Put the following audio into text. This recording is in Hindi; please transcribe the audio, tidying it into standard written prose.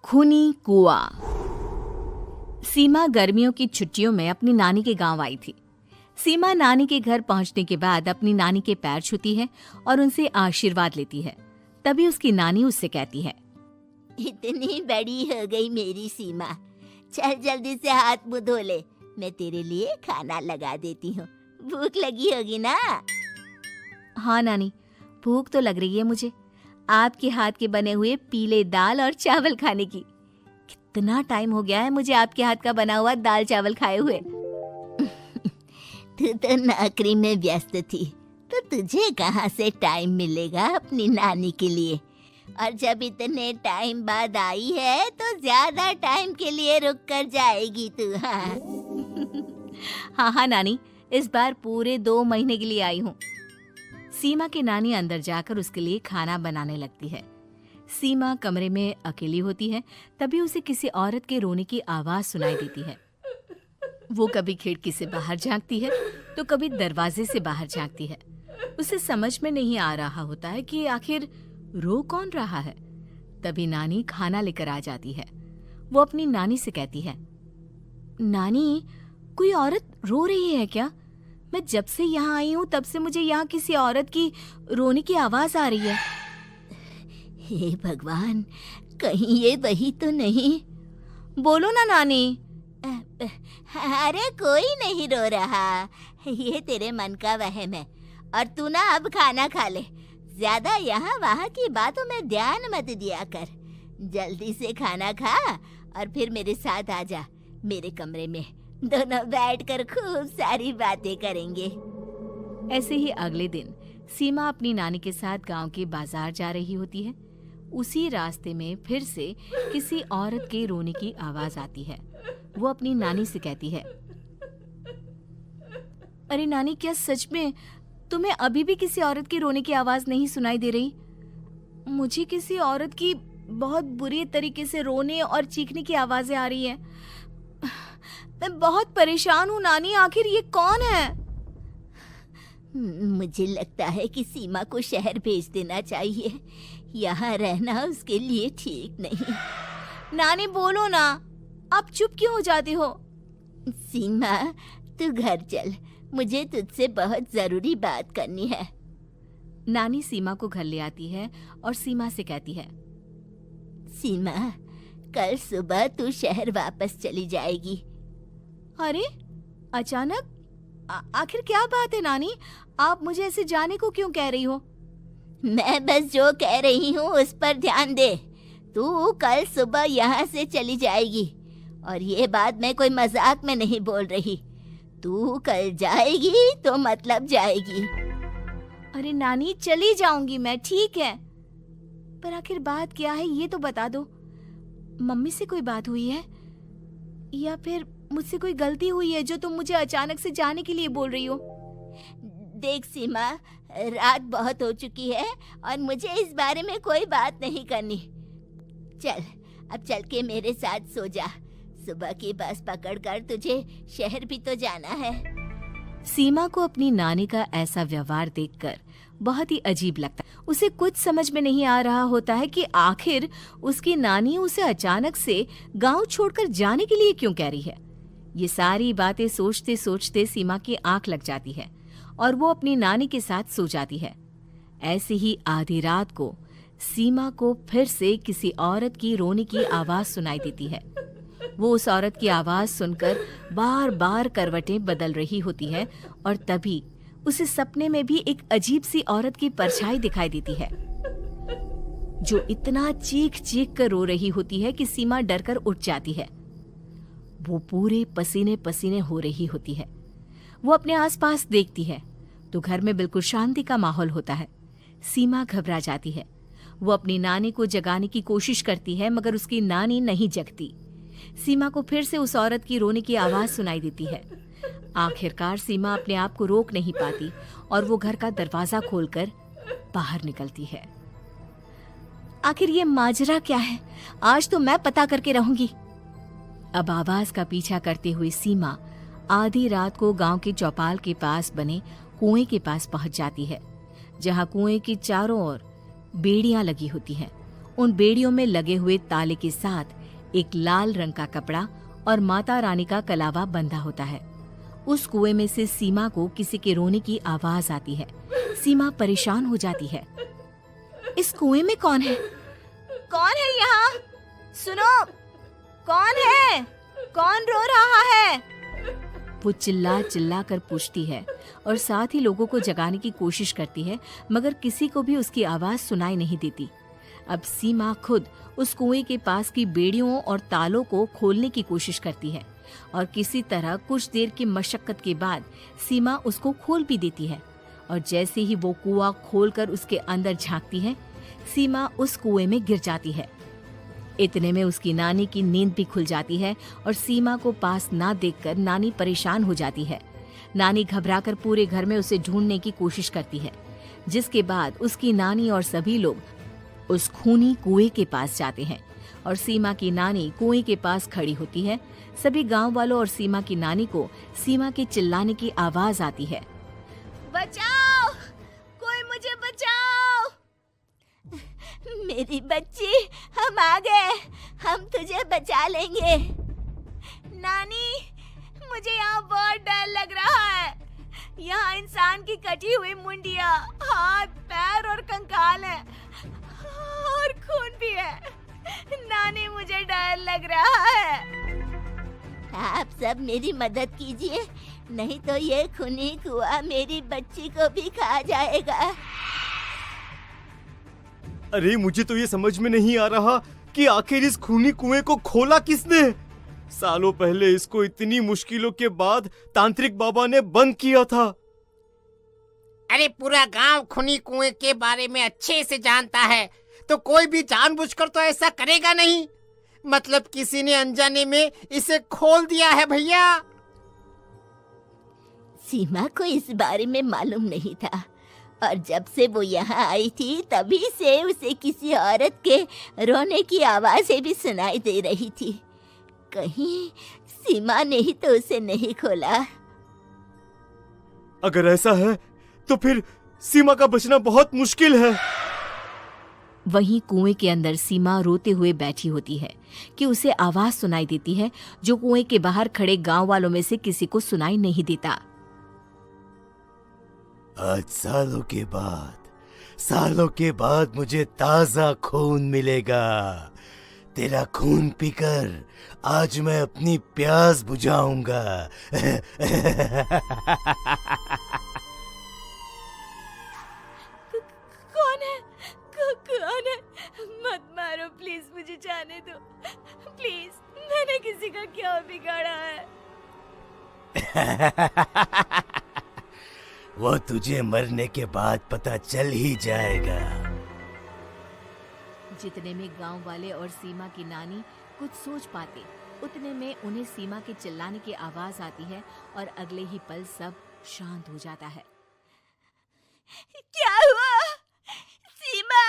खूनी कुआं। सीमा गर्मियों की छुट्टियों में अपनी नानी के गांव आई थी। सीमा नानी के घर पहुंचने के बाद अपनी नानी के पैर छूती है और उनसे आशीर्वाद लेती है। तभी उसकी नानी उससे कहती है, इतनी बड़ी हो गई मेरी सीमा, चल जल्दी से हाथ मुंह धो ले, मैं तेरे लिए खाना लगा देती हूँ। भूख लगी होगी ना? हाँ नानी, भूख तो लग रही है मुझे, आपके हाथ के बने हुए पीले दाल और चावल खाने की। कितना टाइम हो गया है मुझे आपके हाथ का बना हुआ दाल चावल खाए हुए। तू तो नौकरी में व्यस्त थी, तो तुझे कहाँ से टाइम मिलेगा अपनी नानी के लिए? और जब इतने टाइम बाद आई है तो ज्यादा टाइम के लिए रुक कर जाएगी तू। हाँ नानी, इस बार पूरे 2 महीने के लिए आई हूँ। सीमा की नानी अंदर जाकर उसके लिए खाना बनाने लगती है। सीमा कमरे में अकेली होती है, तभी उसे किसी औरत के रोने की आवाज सुनाई देती है। वो कभी खिड़की से बाहर झांकती है तो कभी दरवाजे से बाहर झांकती है। उसे समझ में नहीं आ रहा होता है कि आखिर रो कौन रहा है। तभी नानी खाना लेकर आ जाती है। वो अपनी नानी से कहती है, नानी, कोई औरत रो रही है क्या? मैं जब से यहाँ आई हूँ तब से मुझे यहाँ किसी औरत की रोने की आवाज आ रही है। हे भगवान, कहीं ये वही तो नहीं? बोलो ना नानी। अरे कोई नहीं रो रहा, ये तेरे मन का वहम है। और तू ना अब खाना खा ले, ज्यादा यहाँ वहाँ की बातों में ध्यान मत दिया कर। जल्दी से खाना खा और फिर मेरे साथ आ जा मेरे कमरे में, दोनों बैठकर खूब सारी बातें करेंगे। ऐसे ही अगले दिन सीमा अपनी नानी के साथ गांव के बाजार जा रही होती है। उसी रास्ते में फिर से किसी औरत के रोने की आवाज आती है। वो अपनी नानी से कहती है, अरे नानी, क्या सच में तुम्हें अभी भी किसी औरत की रोने की आवाज नहीं सुनाई दे रही? मुझे किसी औरत की बहुत बुरी तरीके से रोने और चीखने की आवाजें आ रही हैं। मैं बहुत परेशान हूँ नानी, आखिर ये कौन है? मुझे लगता है कि सीमा को शहर भेज देना चाहिए, यहाँ रहना उसके लिए ठीक नहीं। नानी बोलो ना, आप चुप क्यों हो जाती हो? सीमा, तू घर चल, मुझे तुझसे बहुत जरूरी बात करनी है। नानी सीमा को घर ले आती है और सीमा से कहती है, सीमा, कल सुबह तू शहर वापस चली जाएगी। अरे अचानक? आखिर क्या बात है नानी, आप मुझे ऐसे जाने को क्यों कह रही हो? मैं बस जो कह रही हूँ उस पर ध्यान दे। तू कल सुबह यहाँ से चली जाएगी, और ये बात मैं कोई मजाक में नहीं बोल रही। तू कल जाएगी तो मतलब जाएगी। अरे नानी, चली जाऊंगी मैं, ठीक है, पर आखिर बात क्या है ये तो बता दो। मम्मी से कोई बात हुई है या फिर मुझसे कोई गलती हुई है जो तुम मुझे अचानक से जाने के लिए बोल रही हो? देख सीमा, रात बहुत हो चुकी है और मुझे इस बारे में कोई बात नहीं करनी। चल, अब चल के मेरे साथ सो जा। सुबह की बस पकड़कर तुझे शहर भी तो जाना है। सीमा को अपनी नानी का ऐसा व्यवहार देखकर बहुत ही अजीब लगता है। उसे कुछ समझ में नहीं आ रहा होता है कि आखिर उसकी नानी उसे अचानक से गांव छोड़कर जाने के लिए क्यों कह रही है। ये सारी बातें सोचते सोचते सीमा की आंख लग जाती है और वो अपनी नानी के साथ सो जाती है। ऐसे ही आधी रात को सीमा को फिर से किसी औरत की रोने की आवाज सुनाई देती है। वो उस औरत की आवाज सुनकर बार बार करवटें बदल रही होती है और तभी उसे सपने में भी एक अजीब सी औरत की परछाई दिखाई देती है, जो इतना चीख चीख कर रो रही होती है कि सीमा डरकर उठ जाती है। वो पूरे पसीने पसीने हो रही होती है। वो अपने आसपास देखती है तो घर में बिल्कुल शांति का माहौल होता है। सीमा घबरा जाती है। वो अपनी नानी को जगाने की कोशिश करती है, मगर उसकी नानी नहीं जगती। सीमा को फिर से उस औरत की रोने की आवाज सुनाई देती है। आखिरकार सीमा अपने आप को रोक नहीं पाती और वो घर का दरवाजा खोलकर बाहर निकलती है। आखिर ये माजरा क्या है? आज तो मैं पता करके रहूंगी। अब आवाज का पीछा करते हुए सीमा आधी रात को गांव के चौपाल के पास बने कुएं के पास पहुंच जाती है, जहां कुएं की चारों ओर बेड़ियां लगी होती हैं उन बेड़ियों में लगे हुए ताले के साथ एक लाल रंग का कपड़ा और माता रानी का कलावा बंधा होता है। उस कुएं में से सीमा को किसी के रोने की आवाज आती है। सीमा परेशान हो जाती है। इस कुएं में कौन है? कौन है यहाँ? सुनो, कौन है? कौन रो रहा है? वो चिल्ला चिल्ला कर पूछती है और साथ ही लोगों को जगाने की कोशिश करती है, मगर किसी को भी उसकी आवाज सुनाई नहीं देती। अब सीमा खुद उस कुएं के पास की बेड़ियों और तालों को खोलने की कोशिश करती है और किसी तरह कुछ देर की मशक्कत के बाद सीमा उसको खोल भी देती है। और जैसे ही वो कुआं खोलकर उसके अंदर झांकती है, सीमा उस कुएं में गिर जाती है। इतने में उसकी नानी की नींद भी खुल जाती है और सीमा को पास ना देखकर नानी परेशान हो जाती है। नानी घबराकर पूरे घर में उसे ढूंढने की कोशिश करती है, जिसके बाद उसकी नानी और सभी लोग उस खूनी कुएं के पास जाते हैं और सीमा की नानी कुएं के पास खड़ी होती है। सभी गांव वालों और सीमा की नानी को सीमा के चिल्लाने की आवाज आती है। बचाओ, कोई मुझे बचाओ। मेरी बच्ची, हम आ गए, हम तुझे बचा लेंगे। नानी, मुझे यहाँ बहुत डर लग रहा है। यहाँ इंसान की कटी हुई मुंडिया, हाथ, पैर और कंकाल है और खून भी है। नानी, मुझे डर लग रहा है। आप सब मेरी मदद कीजिए, नहीं तो ये खूनी कुआं मेरी बच्ची को भी खा जाएगा। अरे मुझे तो ये समझ में नहीं आ रहा कि आखिर इस खूनी कुएं को खोला किसने। सालों पहले इसको इतनी मुश्किलों के बाद तांत्रिक बाबा ने बंद किया था। अरे पूरा गांव खूनी कुएं के बारे में अच्छे से जानता है, तो कोई भी जानबूझकर तो ऐसा करेगा नहीं। मतलब किसी ने अनजाने में इसे खोल दिया है भैया। सीमा को इस बारे में मालूम नहीं था और जब से वो यहाँ आई थी तभी से उसे किसी औरत के रोने की आवाजें भी सुनाई दे रही थी। कहीं सीमा ने ही तो उसे नहीं खोला। अगर ऐसा है तो फिर सीमा का बचना बहुत मुश्किल है। वहीं कुएं के अंदर सीमा रोते हुए बैठी होती है कि उसे आवाज सुनाई देती है जो कुएं के बाहर खड़े गांव वालों में से किसी को सुनाई नहीं देता। आज सालों के बाद मुझे ताजा खून मिलेगा। तेरा खून पीकर आज मैं अपनी प्यास बुझाऊंगा। कौन है? कौन है? मत मारो प्लीज, मुझे जाने दो प्लीज। मैंने किसी का क्या बिगाड़ा है? वो तुझे मरने के बाद पता चल ही जाएगा। जितने में गांव वाले और सीमा की नानी कुछ सोच पाते, उतने में उन्हें सीमा के चिल्लाने की आवाज आती है और अगले ही पल सब शांत हो जाता है। क्या हुआ? सीमा,